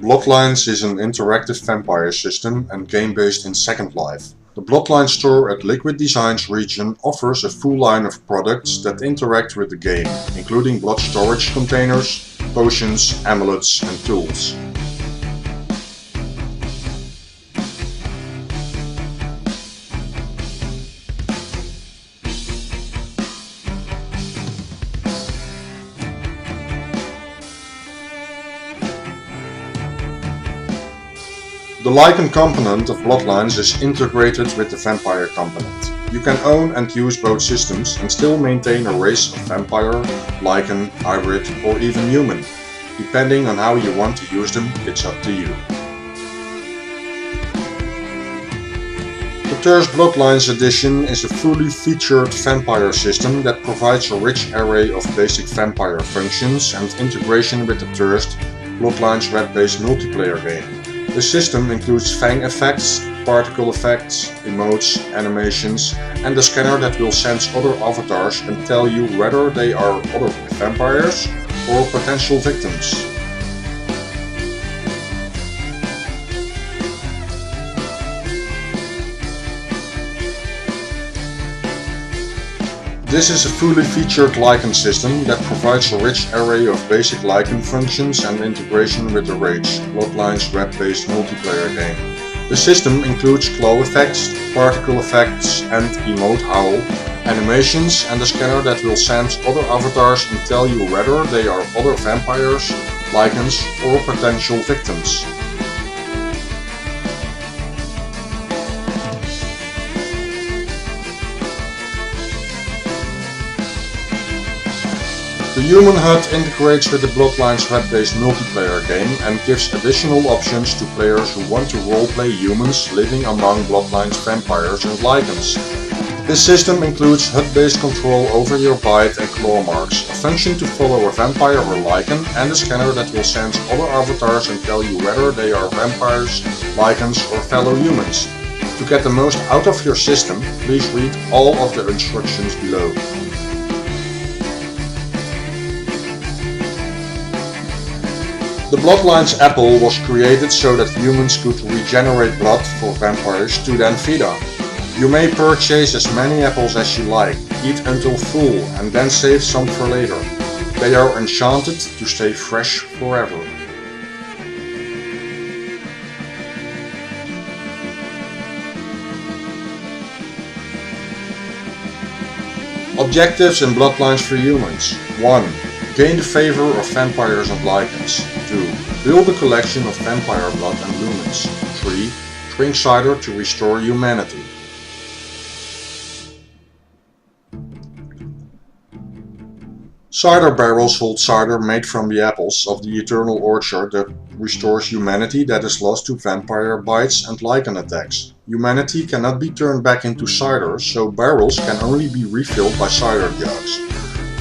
Bloodlines is an interactive vampire system and game based in Second Life. The Bloodlines store at Liquid Design's region offers a full line of products that interact with the game, including blood storage containers, potions, amulets and tools. The lichen component of Bloodlines is integrated with the vampire component. You can own and use both systems and still maintain a race of vampire, lichen, hybrid or even human. Depending on how you want to use them, it's up to you. The Thirst Bloodlines edition is a fully featured vampire system that provides a rich array of basic vampire functions and integration with the Thirst Bloodlines web-based multiplayer game. The system includes fang effects, particle effects, emotes, animations, and a scanner that will sense other avatars and tell you whether they are other vampires or potential victims. This is a fully featured lichen system that provides a rich array of basic lichen functions and integration with the Rage, Bloodlines web-based multiplayer game. The system includes claw effects, particle effects and emote howl, animations and a scanner that will sense other avatars and tell you whether they are other vampires, lichens or potential victims. The Human HUD integrates with the Bloodlines web-based multiplayer game and gives additional options to players who want to roleplay humans living among Bloodlines vampires and lichens. This system includes HUD-based control over your bite and claw marks, a function to follow a vampire or lichen, and a scanner that will sense other avatars and tell you whether they are vampires, lichens or fellow humans. To get the most out of your system, please read all of the instructions below. The Bloodlines apple was created so that humans could regenerate blood for vampires to then feed on. You may purchase as many apples as you like, eat until full and then save some for later. They are enchanted to stay fresh forever. Objectives in Bloodlines for humans. 1. Gain the favor of vampires and lichens. 2. Build a collection of vampire blood and lumens. 3. Drink cider to restore humanity. Cider barrels hold cider made from the apples of the eternal orchard that restores humanity that is lost to vampire bites and lichen attacks. Humanity cannot be turned back into cider, so barrels can only be refilled by cider jugs.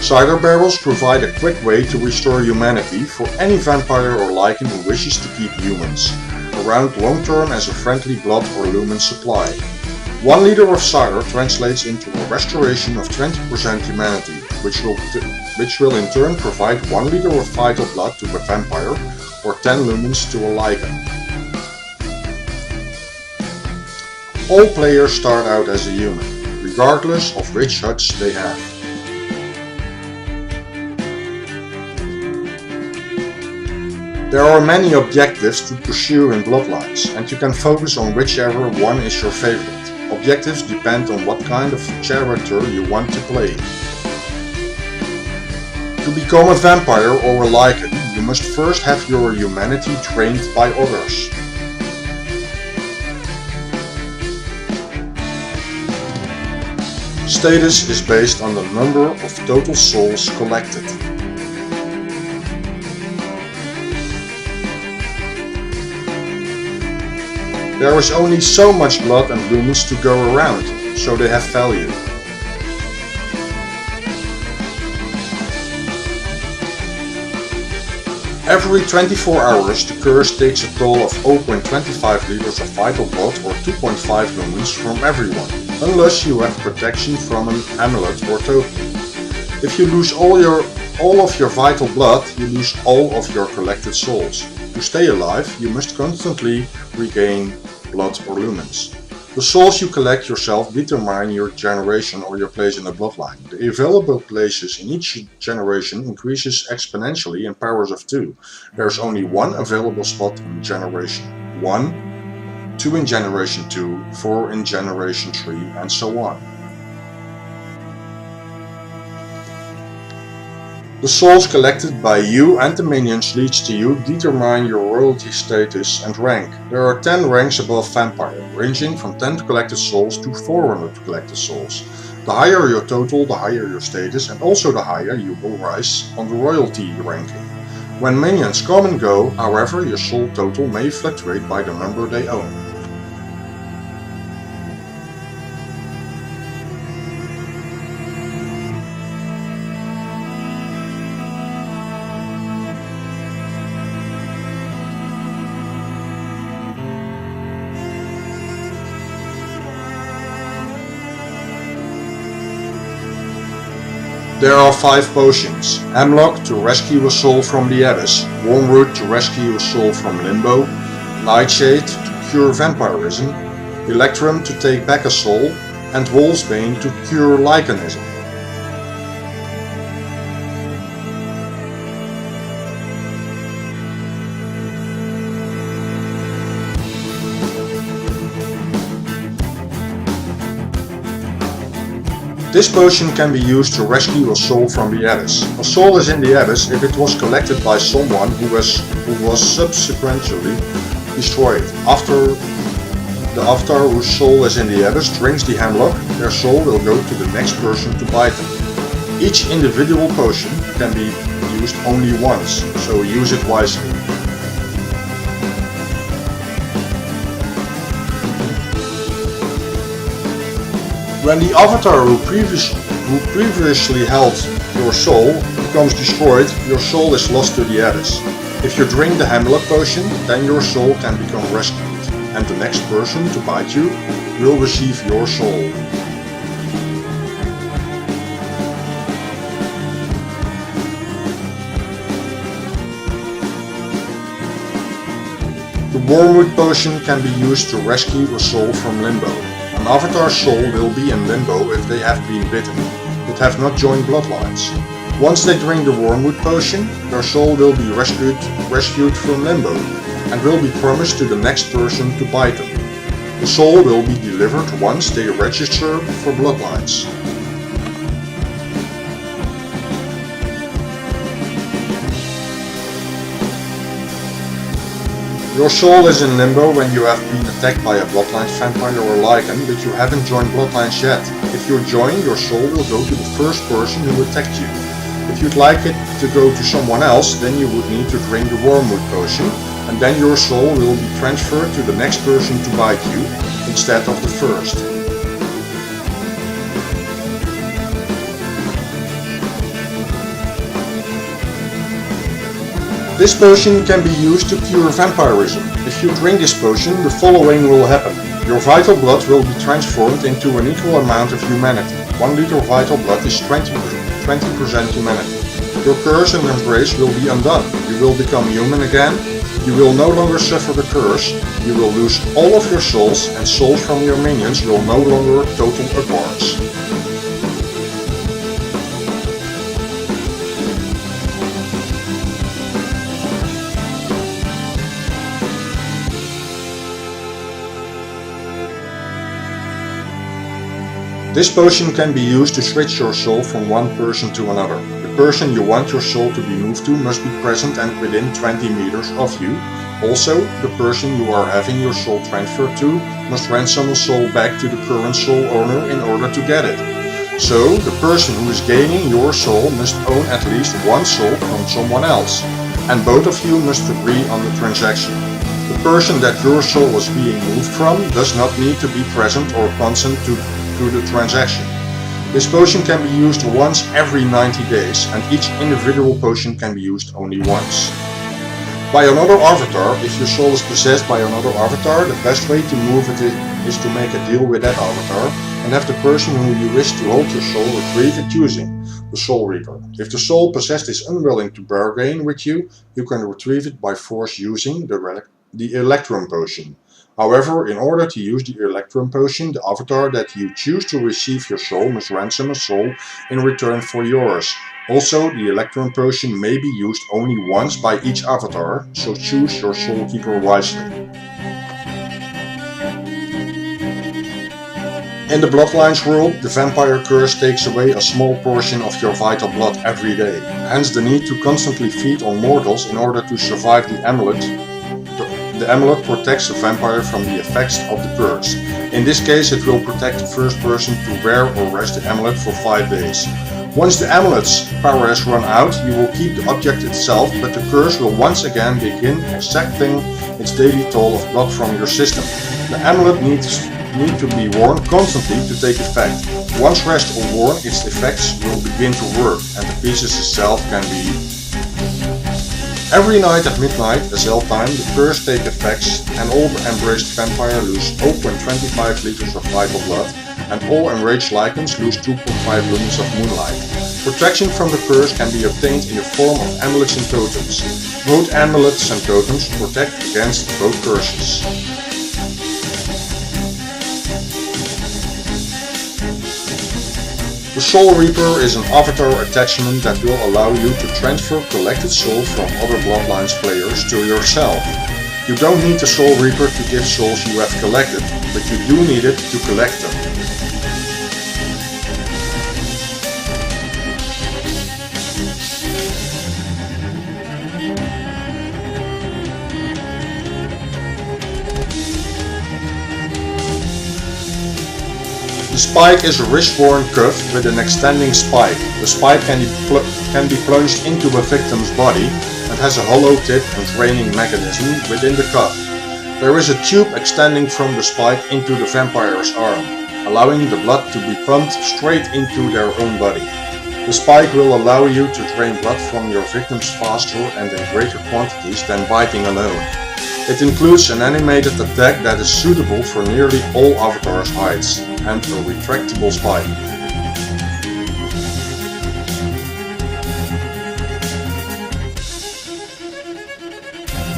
Cider barrels provide a quick way to restore humanity for any vampire or lichen who wishes to keep humans around long term as a friendly blood or lumen supply. 1 liter of cider translates into a restoration of 20% humanity, which will in turn provide 1 liter of vital blood to a vampire or 10 lumens to a lichen. All players start out as a human, regardless of which HUDs they have. There are many objectives to pursue in Bloodlines, and you can focus on whichever one is your favorite. Objectives depend on what kind of character you want to play. To become a vampire or a lichen, you must first have your humanity trained by others. Status is based on the number of total souls collected. There is only so much blood and lumens to go around, so they have value. Every 24 hours the curse takes a toll of 0.25 liters of vital blood or 2.5 lumens from everyone, unless you have protection from an amulet or token. If you lose all all of your vital blood, you lose all of your collected souls. To stay alive, you must constantly regain blood or lumens. The souls you collect yourself determine your generation or your place in the bloodline. The available places in each generation increases exponentially in powers of 2. There is only one available spot in generation 1, 2 in generation 2, 4 in generation 3, and so on. The souls collected by you and the minions leads to you determine your royalty status and rank. There are 10 ranks above vampire, ranging from 10 collected souls to 400 collected souls. The higher your total, the higher your status, and also the higher you will rise on the royalty ranking. When minions come and go, however, your soul total may fluctuate by the number they own. There are 5 potions: Hemlock to rescue a soul from the abyss, Wormwood to rescue a soul from limbo, Nightshade to cure vampirism, Electrum to take back a soul, and Wolfsbane to cure lichenism. This potion can be used to rescue a soul from the abyss. A soul is in the abyss if it was collected by someone who was subsequently destroyed. After the avatar whose soul is in the abyss drinks the hemlock, their soul will go to the next person to bite them. Each individual potion can be used only once, so use it wisely. When the avatar who previously held your soul becomes destroyed, your soul is lost to the abyss. If you drink the hemlock potion, then your soul can become rescued, and the next person to bite you will receive your soul. The Wormwood potion can be used to rescue a soul from limbo. An avatar's soul will be in limbo if they have been bitten, but have not joined bloodlines. Once they drink the Wormwood potion, their soul will be rescued from limbo, and will be promised to the next person to bite them. The soul will be delivered once they register for bloodlines. Your soul is in limbo when you have been attacked by a bloodlines vampire or lichen, but you haven't joined bloodlines yet. If you join, your soul will go to the first person who attacked you. If you'd like it to go to someone else, then you would need to drink the Wormwood potion, and then your soul will be transferred to the next person to bite you, instead of the first. This potion can be used to cure vampirism. If you drink this potion, the following will happen. Your vital blood will be transformed into an equal amount of humanity. 1 liter of vital blood is 20% humanity. Your curse and embrace will be undone. You will become human again. You will no longer suffer the curse. You will lose all of your souls, and souls from your minions will no longer total upwards. This potion can be used to switch your soul from one person to another. The person you want your soul to be moved to must be present and within 20 meters of you. Also, the person you are having your soul transferred to must ransom a soul back to the current soul owner in order to get it. So, the person who is gaining your soul must own at least one soul from someone else, and both of you must agree on the transaction. The person that your soul is being moved from does not need to be present or consent to the transaction. This potion can be used once every 90 days, and each individual potion can be used only once. By another avatar, if your soul is possessed by another avatar, the best way to move it is to make a deal with that avatar and have the person who you wish to hold your soul retrieve it using The Soul Reaper. If the soul possessed is unwilling to bargain with you, you can retrieve it by force using the Electrum Potion. However, in order to use the Electrum Potion, the avatar that you choose to receive your soul must ransom a soul in return for yours. Also, the Electrum Potion may be used only once by each avatar, so choose your Soul Keeper wisely. In the Bloodlines world, the vampire curse takes away a small portion of your vital blood every day, hence the need to constantly feed on mortals in order to survive the amulet. The amulet protects the vampire from the effects of the curse. In this case, it will protect the first person to wear or rest the amulet for 5 days. Once the amulet's power has run out, you will keep the object itself, but the curse will once again begin exacting its daily toll of blood from your system. The amulet needs to be worn constantly to take effect. Once rest or worn, its effects will begin to work, and the pieces itself can be eaten. Every night at midnight, as hell time, the curse takes effects, and all embraced vampire lose 0.25 liters of vital blood, and all enraged lichens lose 2.5 lumens of moonlight. Protection from the curse can be obtained in the form of amulets and totems. Both amulets and totems protect against both curses. The Soul Reaper is an avatar attachment that will allow you to transfer collected soul from other Bloodlines players to yourself. You don't need the Soul Reaper to give souls you have collected, but you do need it to collect them. The spike is a wrist-worn cuff with an extending spike. The spike can be plunged into a victim's body and has a hollow tip and draining mechanism within the cuff. There is a tube extending from the spike into the vampire's arm, allowing the blood to be pumped straight into their own body. The spike will allow you to drain blood from your victims faster and in greater quantities than biting alone. It includes an animated attack that is suitable for nearly all avatars' heights, and a retractable spike.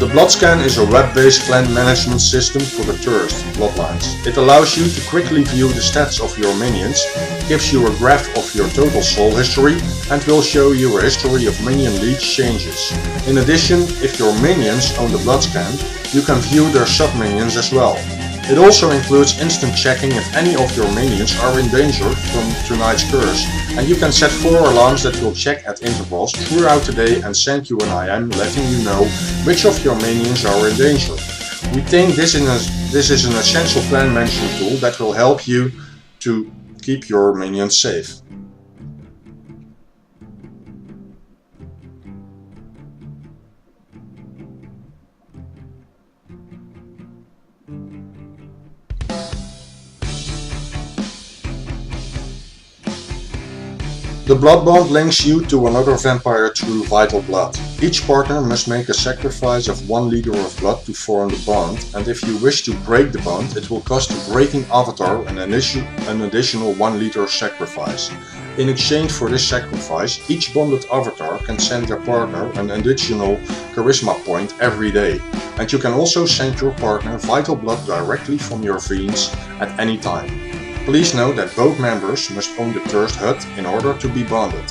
The Bloodscan is a web-based clan management system for the thirst bloodlines. It allows you to quickly view the stats of your minions, gives you a graph of your total soul history, and will show you a history of minion liege changes. In addition, if your minions own the Bloodscan, you can view their sub-minions as well. It also includes instant checking if any of your minions are in danger from tonight's curse, and you can set 4 alarms that will check at intervals throughout the day and send you an IM letting you know which of your minions are in danger. We think this is an essential clan management tool that will help you to keep your minions safe. The blood bond links you to another vampire through vital blood. Each partner must make a sacrifice of 1 liter of blood to form the bond, and if you wish to break the bond, it will cost the breaking avatar an additional 1 liter sacrifice. In exchange for this sacrifice, each bonded avatar can send their partner an additional charisma point every day, and you can also send your partner vital blood directly from your veins at any time. Please note that both members must own the thirst hut in order to be bonded.